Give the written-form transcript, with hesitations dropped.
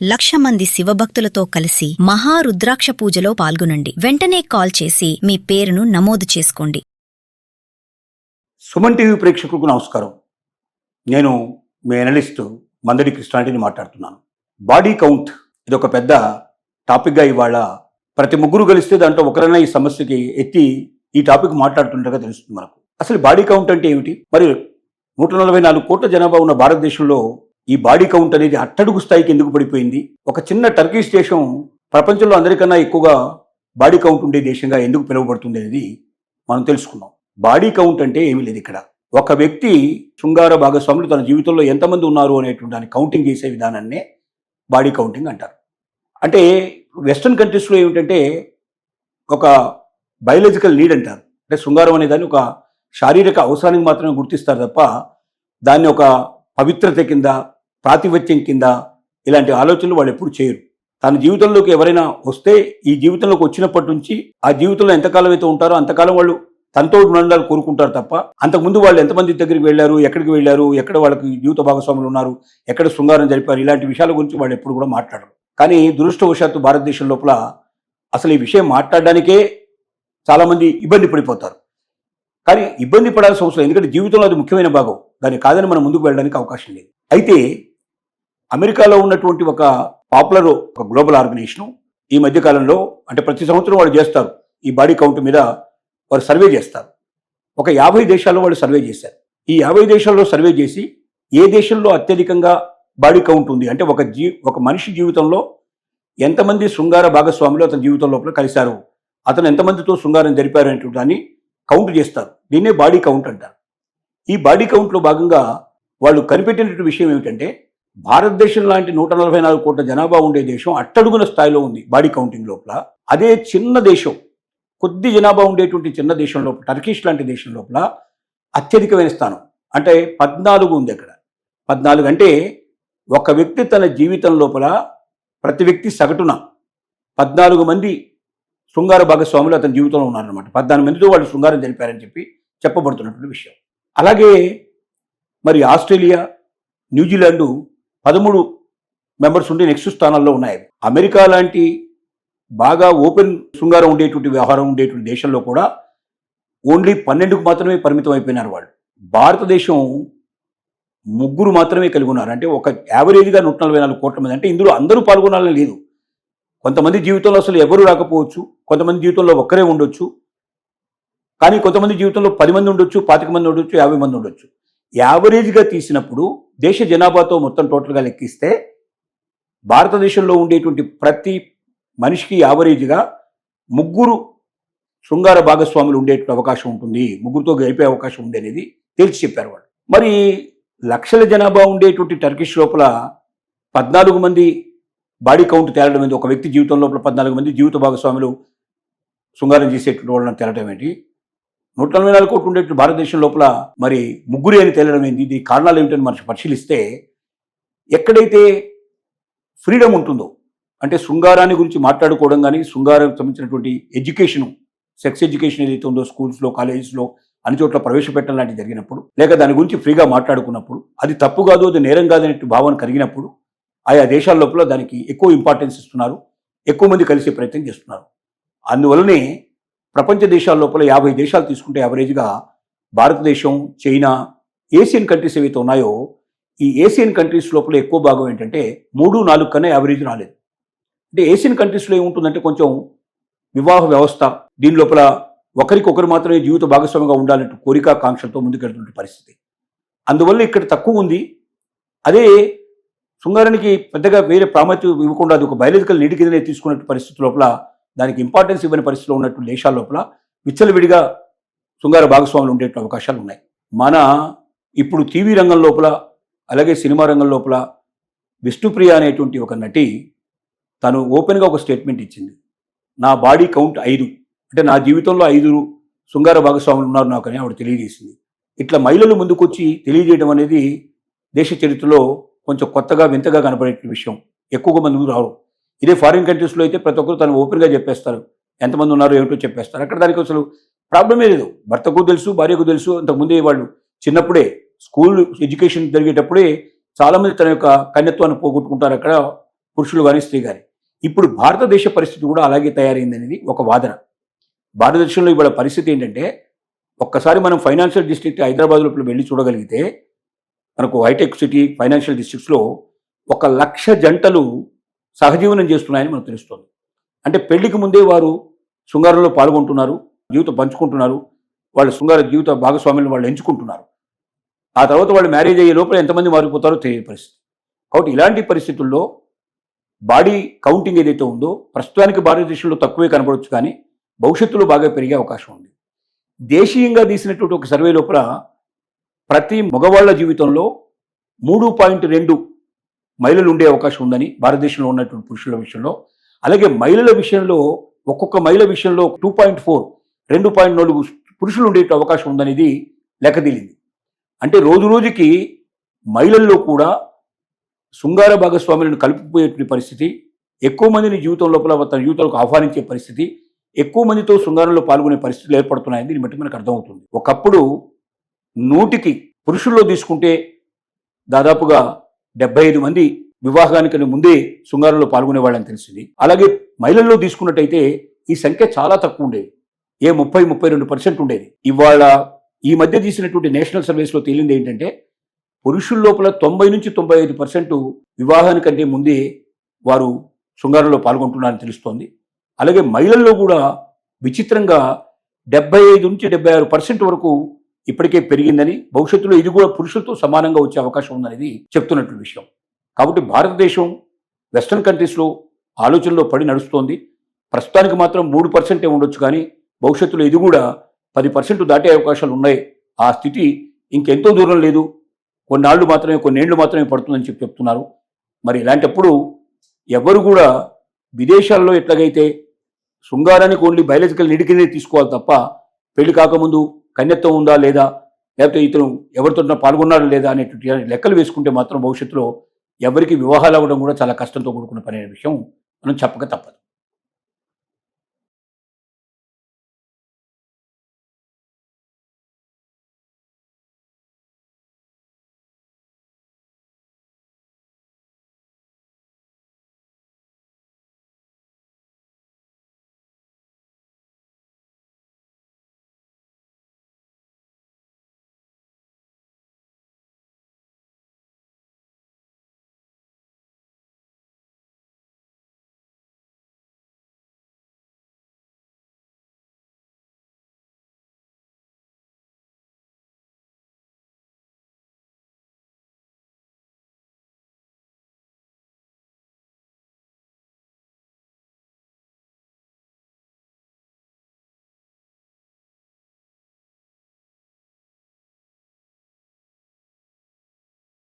1,00,000 మంది శివభక్తులతో కలిసి మహారుద్రాక్ష పూజలో పాల్గొనండి. వెంటనే కాల్ చేసి మీ పేరును నమోదు చేసుకోండి. సుమన్ టీవీ ప్రేక్షకులకు నమస్కారం. నేను మీ అనలిస్ట్ మందడి కృష్ణారెడ్డిని మాట్లాడుతున్నాను. బాడీ కౌంట్ ఇదొక పెద్ద టాపిక్గా ఇవాళ ప్రతి ముగ్గురు కలిస్తే దాంట్లో ఒకరైనా ఈ సమస్యకి ఎత్తి ఈ టాపిక్ మాట్లాడుతుండగా తెలుస్తుంది మనకు. అసలు బాడీ కౌంట్ అంటే ఏమిటి? మరి 144 కోట్ల జనాభా ఉన్న భారతదేశంలో ఈ బాడీ కౌంట్ అనేది అట్టడుగు స్థాయికి ఎందుకు పడిపోయింది? ఒక చిన్న టర్కిష్ దేశం ప్రపంచంలో అందరికన్నా ఎక్కువగా బాడీ కౌంట్ ఉండే దేశంగా ఎందుకు పిలువబడుతుంది అనేది మనం తెలుసుకున్నాం. బాడీ కౌంట్ అంటే ఏమీ లేదు. ఇక్కడ ఒక వ్యక్తి శృంగార భాగస్వాములు తన జీవితంలో ఎంతమంది ఉన్నారు అనేటువంటి దాన్ని కౌంటింగ్ చేసే విధానాన్నే బాడీ కౌంటింగ్ అంటారు. అంటే వెస్ట్రన్ కంట్రీస్లో ఏమిటంటే ఒక బయోలాజికల్ నీడ్ అంటారు. అంటే శృంగారం అనే దాన్ని ఒక శారీరక అవసరానికి మాత్రమే గుర్తిస్తారు తప్ప దాన్ని ఒక పవిత్రత కింద, ప్రాతిపత్యం కింద ఇలాంటి ఆలోచనలు వాళ్ళు ఎప్పుడు చేయరు. తన జీవితంలోకి ఎవరైనా వస్తే ఈ జీవితంలోకి వచ్చినప్పటి నుంచి ఆ జీవితంలో ఎంతకాలం అయితే ఉంటారో అంతకాలం వాళ్ళు తనతో ఉండాలని కోరుకుంటారు తప్ప అంతకుముందు వాళ్ళు ఎంతమంది దగ్గరికి వెళ్ళారు, ఎక్కడికి వెళ్ళారు, ఎక్కడ వాళ్ళకి జీవిత భాగస్వాములు ఉన్నారు, ఎక్కడ శృంగారం జరిపారు, ఇలాంటి విషయాల గురించి వాళ్ళు ఎప్పుడు కూడా మాట్లాడరు. కానీ దురదృష్టవశాత్తు భారతదేశం లోపల అసలు ఈ విషయం మాట్లాడడానికే చాలామంది ఇబ్బంది పడిపోతారు. కానీ ఇబ్బంది పడాల్సిన అవసరం, ఎందుకంటే జీవితంలో అది ముఖ్యమైన భాగం. దాన్ని కాదని మనం ముందుకు వెళ్ళడానికి అవకాశం లేదు. అయితే అమెరికాలో ఉన్నటువంటి ఒక పాపులర్ ఒక గ్లోబల్ ఆర్గనైజేషన్ ఈ మధ్యకాలంలో, అంటే ప్రతి సంవత్సరం వాళ్ళు చేస్తారు, ఈ బాడీ కౌంట్ మీద వారు సర్వే చేస్తారు. ఒక 50 దేశాల్లో వాళ్ళు సర్వే చేశారు. ఈ 50 దేశాల్లో సర్వే చేసి ఏ దేశంలో అత్యధికంగా బాడీ కౌంట్ ఉంది, అంటే ఒక మనిషి జీవితంలో ఎంతమంది శృంగార భాగస్వాములు అతని జీవితం లోపల కలిశారు, అతను ఎంతమందితో శృంగారం జరిపారు అనేటువంటి దాన్ని కౌంట్ చేస్తారు. దీన్నే బాడీ కౌంట్ అంటారు. ఈ బాడీ కౌంట్లో భాగంగా వాళ్ళు కనిపెట్టినటువంటి విషయం ఏమిటంటే భారతదేశం లాంటి 144 కోట్ల జనాభా ఉండే దేశం అట్టడుగున స్థాయిలో ఉంది బాడీ కౌంటింగ్ లోపల. అదే చిన్న దేశం, కొద్ది జనాభా ఉండేటువంటి చిన్న దేశం లోపల, టర్కిష్ లాంటి దేశం లోపల అత్యధికమైన స్థానం అంటే 14 ఉంది. అక్కడ 14 అంటే ఒక వ్యక్తి తన జీవితం లోపల ప్రతి వ్యక్తి సగటున 14 మంది శృంగార భాగస్వాములు అతని జీవితంలో ఉన్నారనమాట. 14 మందితో వాళ్ళు శృంగారం జరిపారని చెప్పి చెప్పబడుతున్నటువంటి విషయం. అలాగే మరి ఆస్ట్రేలియా, న్యూజిలాండ్ 13 మెంబర్స్ ఉండి నెక్స్ట్ స్థానాల్లో ఉన్నాయి. అమెరికా లాంటి బాగా ఓపెన్ శృంగారం ఉండేటువంటి వ్యవహారం ఉండేటువంటి దేశంలో కూడా ఓన్లీ 12కు మాత్రమే పరిమితం అయిపోయినారు వాళ్ళు. భారతదేశం 3 మాత్రమే కలిగి ఉన్నారు. అంటే ఒక యావరేజ్గా 144 కోట్ల మంది. అంటే ఇందులో అందరూ పాల్గొనాలని లేదు. కొంతమంది జీవితంలో అసలు ఎవరు రాకపోవచ్చు, కొంతమంది జీవితంలో ఒక్కరే ఉండొచ్చు, కానీ కొంతమంది జీవితంలో 10 మంది ఉండొచ్చు, 25 మంది ఉండొచ్చు, 50 మంది ఉండొచ్చు. యావరేజ్గా తీసినప్పుడు దేశ జనాభాతో మొత్తం టోటల్గా లెక్కిస్తే భారతదేశంలో ఉండేటువంటి ప్రతి మనిషికి యావరేజ్గా 3 శృంగార భాగస్వాములు ఉండేటువంటి అవకాశం ఉంటుంది, 3తో గడిపే అవకాశం ఉంది అనేది తేల్చి చెప్పారు వాళ్ళు. మరి లక్షల జనాభా ఉండేటువంటి టర్కిష్ లోపల 14 మంది బాడీ కౌంట్ తేలడం ఏంటి? ఒక వ్యక్తి జీవితం లోపల 14 మంది జీవిత భాగస్వాములు శృంగారం చేసేటువంటి వాళ్ళని తేలడం ఏంటి? 144 కోట్లు ఉండేటువంటి భారతదేశం లోపల మరి 3 అని తేలడం ఏంటి? ఇది కారణాలు ఏమిటని మనం పరిశీలిస్తే ఎక్కడైతే ఫ్రీడమ్ ఉంటుందో, అంటే శృంగారాన్ని గురించి మాట్లాడుకోవడం కానీ, శృంగారం సంబంధించినటువంటి ఎడ్యుకేషన్, సెక్స్ ఎడ్యుకేషన్ ఏదైతే ఉందో స్కూల్స్లో, కాలేజెస్లో అన్ని చోట్ల ప్రవేశపెట్టడం లాంటివి జరిగినప్పుడు, లేక దాని గురించి ఫ్రీగా మాట్లాడుకున్నప్పుడు, అది తప్పు కాదు, అది నేరం కాదనే భావన కలిగినప్పుడు ఆయా దేశాల లోపల దానికి ఎక్కువ ఇంపార్టెన్స్ ఇస్తున్నారు, ఎక్కువ మంది కలిసే ప్రయత్నం చేస్తున్నారు. అందువల్లనే ప్రపంచ దేశాల లోపల 50 దేశాలు తీసుకుంటే యావరేజ్గా భారతదేశం, చైనా, ఏషియన్ కంట్రీస్ ఏవైతే ఉన్నాయో ఈ ఏషియన్ కంట్రీస్ లోపల ఎక్కువ భాగం ఏంటంటే 3-4 కన్నా యావరేజ్ రాలేదు. అంటే ఏషియన్ కంట్రీస్లో ఏముంటుందంటే కొంచెం వివాహ వ్యవస్థ, దీని లోపల ఒకరికొకరు మాత్రమే జీవిత భాగస్వామిగా ఉండాలంటూ కోరిక, కాంక్షలతో ముందుకెళ్తున్న పరిస్థితి. అందువల్ల ఇక్కడ తక్కువ ఉంది. అదే శృంగారానికి పెద్దగా వేరే ప్రాముఖ్యత ఇవ్వకుండా అది ఒక బయాలజికల్ నీటి కిందనే తీసుకున్న పరిస్థితి లోపల, దానికి ఇంపార్టెన్స్ ఇవ్వని పరిస్థితిలో ఉన్నటువంటి దేశాల లోపల విచ్చలవిడిగా శృంగార భాగస్వాములు ఉండేటువంటి అవకాశాలు ఉన్నాయి. మన ఇప్పుడు టీవీ రంగం లోపల, అలాగే సినిమా రంగం లోపల విష్ణుప్రియ అనేటువంటి ఒక నటి తను ఓపెన్గా ఒక స్టేట్మెంట్ ఇచ్చింది. నా బాడీ కౌంట్ 5, అంటే నా జీవితంలో 5 శృంగార భాగస్వాములు ఉన్నారు నాకు అని ఆవిడ తెలియజేసింది. ఇట్లా మహిళలు ముందుకొచ్చి తెలియజేయడం అనేది దేశ చరిత్రలో కొంచెం కొత్తగా, వింతగా కనపడే విషయం. ఎక్కువగా మంది రావు. ఇదే ఫారిన్ కంట్రీస్లో అయితే ప్రతి ఒక్కరు తను ఓపెన్గా చెప్పేస్తారు, ఎంతమంది ఉన్నారు ఏమిటో చెప్పేస్తారు. అక్కడ దానికి అసలు ప్రాబ్లమే లేదు. భర్తకు తెలుసు, భార్యకు తెలుసు. అంతకుముందే వాళ్ళు చిన్నప్పుడే స్కూల్ ఎడ్యుకేషన్ జరిగేటప్పుడే చాలామంది తన యొక్క కన్యత్వాన్ని పోగొట్టుకుంటారు. అక్కడ పురుషులు కానీ స్త్రీ కానీ. ఇప్పుడు భారతదేశ పరిస్థితి కూడా అలాగే తయారైందనేది ఒక వాదన. భారతదేశంలో ఇవాళ పరిస్థితి ఏంటంటే, ఒక్కసారి మనం ఫైనాన్షియల్ డిస్ట్రిక్ట్ హైదరాబాద్లో వెళ్ళి చూడగలిగితే, మనకు హైటెక్ సిటీ ఫైనాన్షియల్ డిస్ట్రిక్ట్స్లో 1,00,000 జంటలు సహజీవనం చేస్తున్నాయని మనకు తెలుస్తుంది. అంటే పెళ్లికి ముందే వారు శృంగారంలో పాల్గొంటున్నారు, జీవితం పంచుకుంటున్నారు, వాళ్ళ శృంగార జీవిత భాగస్వామ్యాలను వాళ్ళు ఎంచుకుంటున్నారు. ఆ తర్వాత వాళ్ళు మ్యారేజ్ అయ్యే లోపల ఎంతమంది మారిపోతారో తెలియని పరిస్థితి. కాబట్టి ఇలాంటి పరిస్థితుల్లో బాడీ కౌంటింగ్ ఏదైతే ఉందో ప్రస్తుతానికి భారతదేశంలో తక్కువే కనబడవచ్చు, కానీ భవిష్యత్తులో బాగా పెరిగే అవకాశం ఉంది. దేశీయంగా తీసినటువంటి ఒక సర్వే లోపల ప్రతి మగవాళ్ల జీవితంలో 3.2 మహిళలు ఉండే అవకాశం ఉందని భారతదేశంలో ఉన్నటువంటి పురుషుల విషయంలో, అలాగే మహిళల విషయంలో ఒక్కొక్క మహిళ విషయంలో 2.4 2.4 పురుషులు ఉండే అవకాశం ఉందనేది లెక్కతీలింది. అంటే రోజు రోజుకి మహిళల్లో కూడా శృంగార భాగస్వాములను కలుపుకుపోయేటువంటి పరిస్థితి, ఎక్కువ మందిని జీవితం లోపల తన జీవితంలోకి ఆహ్వానించే పరిస్థితి, ఎక్కువ మందితో శృంగారంలో పాల్గొనే పరిస్థితులు ఏర్పడుతున్నాయని దీన్ని బట్టి మనకు అర్థమవుతుంది. ఒకప్పుడు 100కి పురుషుల్లో తీసుకుంటే దాదాపుగా 75 మంది వివాహానికి ముందే శృంగారంలో పాల్గొనే వాళ్ళని తెలిసింది. అలాగే మహిళల్లో తీసుకున్నట్టయితే ఈ సంఖ్య చాలా తక్కువ ఉండేది, 30-32% ఉండేది. ఇవాళ ఈ మధ్య తీసినటువంటి నేషనల్ సర్వేస్లో తేలింది ఏంటంటే, పురుషుల లోపల 90-95% వివాహానికంటే ముందే వారు శృంగారంలో పాల్గొంటున్నారని తెలుస్తోంది. అలాగే మహిళల్లో కూడా విచిత్రంగా 75-76% వరకు ఇప్పటికే పెరిగిందని, భవిష్యత్తులో ఇది కూడా పురుషులతో సమానంగా వచ్చే అవకాశం ఉందనేది చెప్తున్నట్టు విషయం. కాబట్టి భారతదేశం వెస్టర్న్ కంట్రీస్లో ఆలోచనలో పడి నడుస్తోంది. ప్రస్తుతానికి మాత్రం 3% ఉండొచ్చు, కానీ భవిష్యత్తులో ఇది కూడా 10% దాటే అవకాశాలు ఉన్నాయి. ఆ స్థితి ఇంకెంతో దూరం లేదు, కొన్నేళ్లు మాత్రమే పడుతుందని చెప్తున్నారు. మరి ఇలాంటప్పుడు ఎవరు కూడా విదేశాల్లో ఎట్లాగైతే శృంగారానికి ఓన్లీ బయాలజికల్ నీడ్ కిందే తీసుకోవాలి తప్ప, పెళ్లి కాకముందు కన్యత్వం ఉందా లేదా, లేకపోతే ఇతను ఎవరితో పాల్గొన్నాడా లేదా అనేటువంటి లెక్కలు వేసుకుంటే మాత్రం భవిష్యత్తులో ఎవరికి వివాహాలు అవ్వడం కూడా చాలా కష్టంతో కూడుకున్న పని అనే విషయం మనం చెప్పక తప్పదు.